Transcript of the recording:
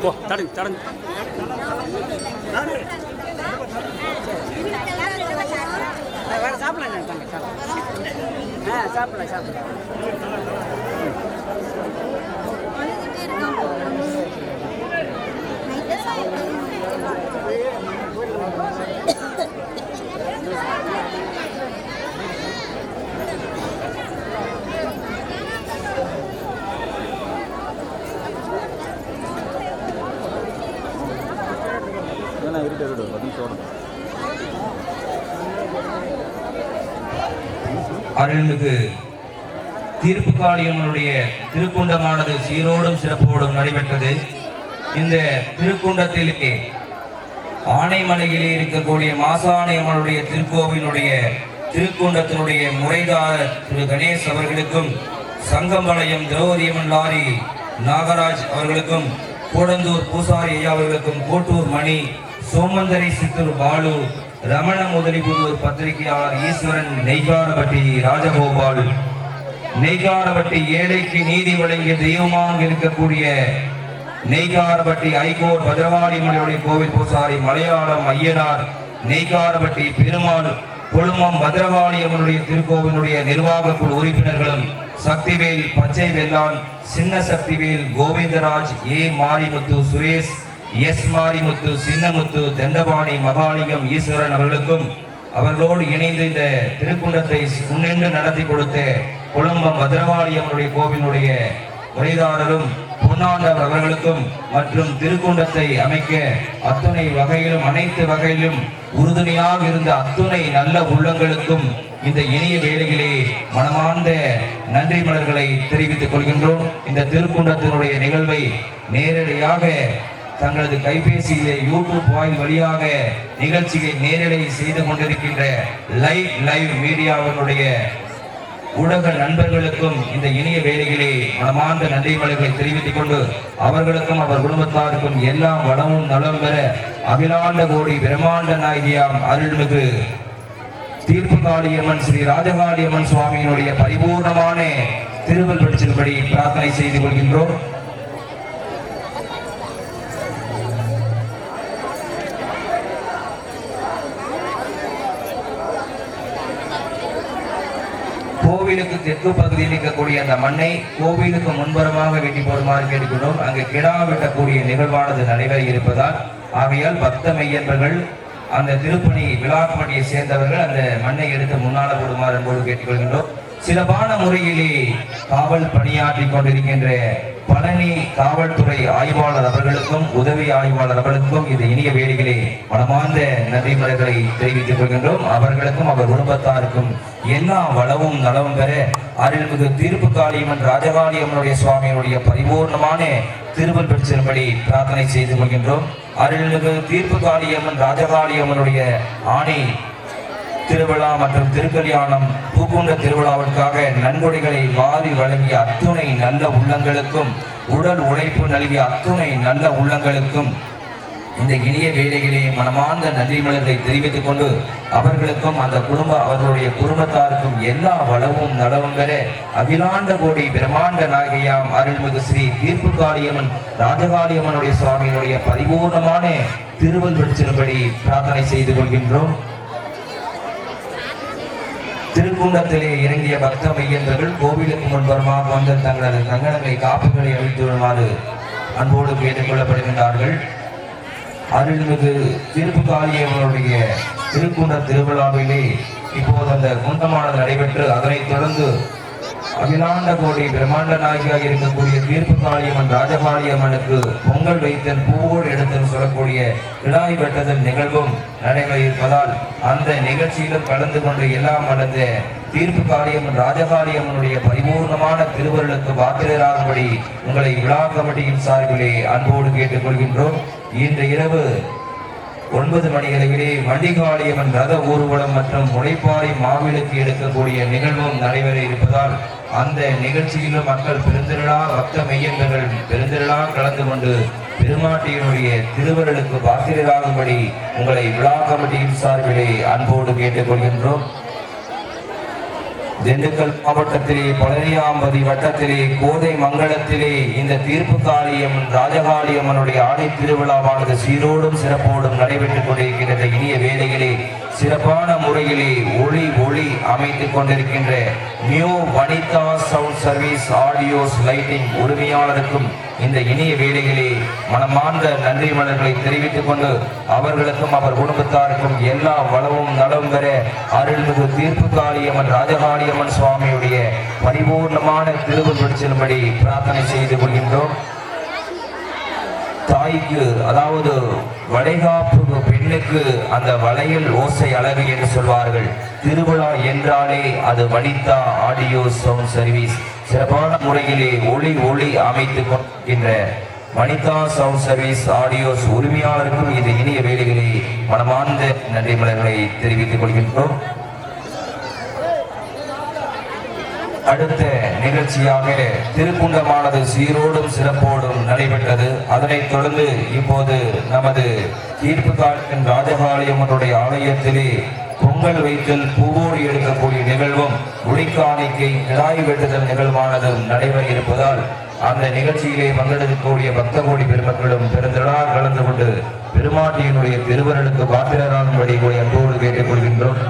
போ தடங்க தடங்க வேற சாப்பிடலாம் சாப்பிடலாம் சாப்பிடலாம். அருள்மிகு தீர்ப்புக்காளியம்மனுடைய திருக்குண்டமானது சீரோடும் சிறப்போடும் நடைபெற்றது. இந்த திருக்குண்டத்திலே ஆனைமலையிலே இருக்கக்கூடிய மாசாணியம்மனுடைய திருக்கோவிலுடைய திருக்குண்டத்தினுடைய முறைதாரர் திரு கணேஷ் அவர்களுக்கும், சங்கம்பாளையம் திரௌபதியம்மன் லாரி நாகராஜ் அவர்களுக்கும், கோடந்தூர் பூசாரி ஐயா அவர்களுக்கும், கோட்டூர் மணி, சோமந்தரி சித்தூர் பாலு, ரமண முதலிபுதூர் பத்திரிகையாளர் ஈஸ்வரன், நெய்காரபட்டி ராஜகோபால், நெய்காரபட்டி ஏழைக்கு நீதி வழங்கிய தெய்வமாக இருக்கக்கூடிய நெய்காரபட்டி ஐகோர்ட் பத்ரகாளியம்மனுடைய கோவில் பூசாரி மலையாளம் ஐயனார், நெய்காரபட்டி பெருமாள், கொழுமம் பத்ரகாளியம்மனுடைய திருக்கோவிலுடைய நிர்வாக குழு உறுப்பினர்களும், சக்திவேல், பச்சை வெள்ளான், சின்ன சக்திவேல், கோவிந்தராஜ், ஏ மாரிமுத்து, சுரேஷ், எஸ் மாரிமுத்து, சின்னமுத்து, தண்டபாணி, மகாலிங்கம், ஈஸ்வரன் அவர்களுக்கும், அவர்களோடு இணைந்து இந்த திருக்குண்டத்தை முன்னின்று நடத்தி கொடுத்த கொழும்பம் பத்ரகாளியம்மனுடைய கோவிலுடைய முறைதாரரும் பொன்னாண்டவர் அவர்களுக்கும் மற்றும் திருக்குண்டத்தை அமைக்க அத்துணை வகையிலும் அனைத்து வகையிலும் உறுதுணையாக இருந்த அத்துணை நல்ல உள்ளங்களுக்கும் இந்த இனிய வேளையிலே மனமார்ந்த நன்றி மலர்களை தெரிவித்துக் கொள்கின்றோம். இந்த திருக்குண்டத்தினுடைய நிகழ்வை நேரடியாக தங்களது கைபேசியிலே யூடியூப் வாயில் வழியாக நிகழ்ச்சியை நேரலை செய்து கொண்டிருக்கின்ற லைவ் மீடியாவினுடைய ஊடக நண்பர்களுக்கும் இந்த இனிய வேளையிலே மனமார்ந்த நன்றி மலர்களை தெரிவித்துக் கொண்டு அவர்களுக்கும் அவர் குடும்பத்தாருக்கும் எல்லா வளமும் நலம் பெற அகிலாண்ட கோடி பிரம்மாண்ட நாயகியாம் அருள்மிகு தீர்ப்புக்காளியம்மன் ஸ்ரீ ராஜகாளியம்மன் சுவாமியினுடைய பரிபூர்ணமான திருவள் பட்சப்படி பிரார்த்தனை செய்து கொள்கின்றோம். கோவிலுக்கு தெற்கு பகுதியில் இருக்கக்கூடிய அந்த மண்ணை கோவிலுக்கு முன்புறமாக வெட்டி போடுமாறு கேட்கிறோம். அங்கு கிடா வெட்டக்கூடிய நிகழ்வானது நடைபெற இருப்பதால் ஆகையால் பக்த மெய்யன்பர்கள் அந்த திருப்பணி விழாக்கமட்டியை சேர்ந்தவர்கள் அந்த மண்ணை எடுத்து முன்னால போடுமாறு என்பது கேட்டுக்கொள்கின்றோம். சிறப்பான முறையிலே காவல் பணியாற்றி கொண்டிருக்கின்ற பழனி காவல்துறை ஆய்வாளர் அவர்களுக்கும் உதவி ஆய்வாளர் அவர்களுக்கும் இந்த இனிய வேலைகளே மனமார்ந்த நன்றி மலர்களை தெரிவித்துக் கொள்கின்றோம். அவர்களுக்கும் அவர் குடும்பத்தாருக்கும் எல்லா வளமும் நலமும் பெற அருள்மிகு தீர்ப்புக்காளியம்மன் ராஜகாளியம்மனுடைய சுவாமியினுடைய பரிபூர்ணமான திருவள் பெற்றும்படி பிரார்த்தனை செய்து கொள்கின்றோம். அருள்மிகு தீர்ப்புக்காளியம்மன் ராஜகாளியம்மனுடைய ஆணை திருவிழா மற்றும் திருக்கல்யாணம் பூக்குண்ட திருவிழாவிற்காக நன்கொடைகளை வாரி வழங்கிய அத்துணை நல்ல உள்ளங்களுக்கும், உடல் உழைப்பு நல்கிய அத்துணை நல்ல உள்ளங்களுக்கும் இந்த இனிய வேலைகளே மனமார்ந்த நன்றி மலர்களை தெரிவித்துக் கொண்டு அவர்களுக்கும் அந்த அவர்களுடைய குடும்பத்தாருக்கும் எல்லா வளமும் நலவும் பெற அகிலாண்ட கோடி பிரம்மாண்ட நாயகியாம் அருள்மிகு ஸ்ரீ தீர்ப்புக்காளியம்மன் ராஜகாளியம்மனுடைய சுவாமியினுடைய பரிபூர்ணமான திருவள் பெற்றும்படி பிரார்த்தனை செய்து கொள்கின்றோம். திருக்குண்டத்திலே இறங்கிய பக்த மையந்தர்கள் கோவிலுக்கு முன்புறமாக வந்து தங்களது கங்கணங்களை காப்புகளை அழித்து வருமாறு அன்போடு கேட்டுக் கொள்ளப்படுகின்றார்கள். அருள்மிகு தீர்ப்புக்காளியம்மனுடைய திருக்குண்ட திருவிழாவிலே இப்போது அந்த குண்டமானது நடைபெற்று அதனைத் தொடர்ந்து அகிலாண்ட கோடி பிரம்மாண்ட நாயகியாக இருக்கக்கூடிய தீர்ப்புக்காளியம்மன் ராஜகாளியம்மனுக்கு பொங்கல் வைத்தல் பூவோடு எடுத்தல் சொல்லக்கூடிய கிடாய் வெட்டதல் நிகழ்வும் நடைபெற இருப்பதால் அந்த நிகழ்ச்சியிலும் கலந்து கொண்டு எல்லாம் வளர்ந்த தீர்ப்புக்காளியம்மன் ராஜகாளியம்மனுடைய பரிபூர்ணமான திருவருளுக்கு பாத்திரராகும்படி உங்களை விழா கமிட்டியின் சார்பிலே அன்போடு கேட்டுக்கொள்கின்றோம். இன்று இரவு 9 மணிகளவிலே வண்டிகாளியம்மன் ரத ஊர்வலம் மற்றும் முளைப்பாறை மாவிளக்கு எடுக்கக்கூடிய நிகழ்வும் நடைபெற இருப்பதால் அந்த நிகழ்ச்சியிலும் மக்கள் பெருந்திரளா பக்த மையங்கள் பெருந்திரளா கலந்து கொண்டு பெருமாட்டியினுடைய திருவருளுக்கு பாத்திரராகும்படி உங்களை விழா கமிட்டியின் சார்பிலே அன்போடு கேட்டுக்கொள்கின்றோம். திண்டுக்கல் மாவட்டத்திலே பழனியாம்பதி வட்டத்திலே கோதை மங்கலத்திலே இந்த தீர்ப்பு காரியம் ராஜகாளியம்மனுடைய ஆடை திருவிழாவானது சீரோடும் சிறப்போடும் நடைபெற்றுக் கொண்டிருக்கின்ற இனிய வேளையிலே சிறப்பான முறையிலே ஒளி அமைத்துக் கொண்டிருக்கின்ற new Vanitha sound service audios lighting உரிமையாளருக்கும் இந்த இனிய வேளையிலே மனமார்ந்த நன்றி மலர்களை தெரிவித்துக் கொண்டு அவர்களுக்கும் அவர் குடும்பத்தாருக்கும் எல்லா வளமும் நலவும் பெற அருள்மிகு தீர்ப்பு காளியம்மன் ராஜகாளியம்மன் சுவாமியுடைய பரிபூர்ணமான திருவுருள் செல்லும்படி பிரார்த்தனை செய்து கொள்கின்றோம். தாய்க்கு அதாவது வளைகாப்பு பெண்ணுக்கு அந்த வளையல் ஓசை அழகு என்று சொல்வார்கள். திருவிழா என்றாலே அது வனிதா ஆடியோ சவுண்ட் சர்வீஸ் சிறப்பான முறையிலே ஒளி அமைத்துக் கொண்டிருக்கின்ற வனிதா சவுண்ட் சர்வீஸ் ஆடியோஸ் உரிமையாளருக்கும் இது இனிய வேலைகளை மனமார்ந்த நன்றி மலர்களை தெரிவித்துக் கொள்கின்றோம். அடுத்த நிகழ்ச்சியாக திருக்குண்டமானது சீரோடும் சிறப்போடும் நடைபெற்றது. அதனைத் தொடர்ந்து இப்போது நமது தீர்ப்பு காட்டும் ராஜகாளியம்மனுடைய ஆலயத்திலே பொங்கல் வைத்தல் பூவோடு எடுக்கக்கூடிய நிகழ்வும் ஒளிக்காணிக்கை கிடாய் வெட்டுதல் நிகழ்வானது நடைபெற இருப்பதால் அந்த நிகழ்ச்சியிலே பங்கெடுக்கக்கூடிய பக்த கோடி பெருமக்களும் பெருந்திரளாக கலந்து கொண்டு பெருமாட்டியினுடைய திருவருளுக்கு பாத்திரராகும்படி அன்போடு கேட்டுக் கொள்கின்றோம்.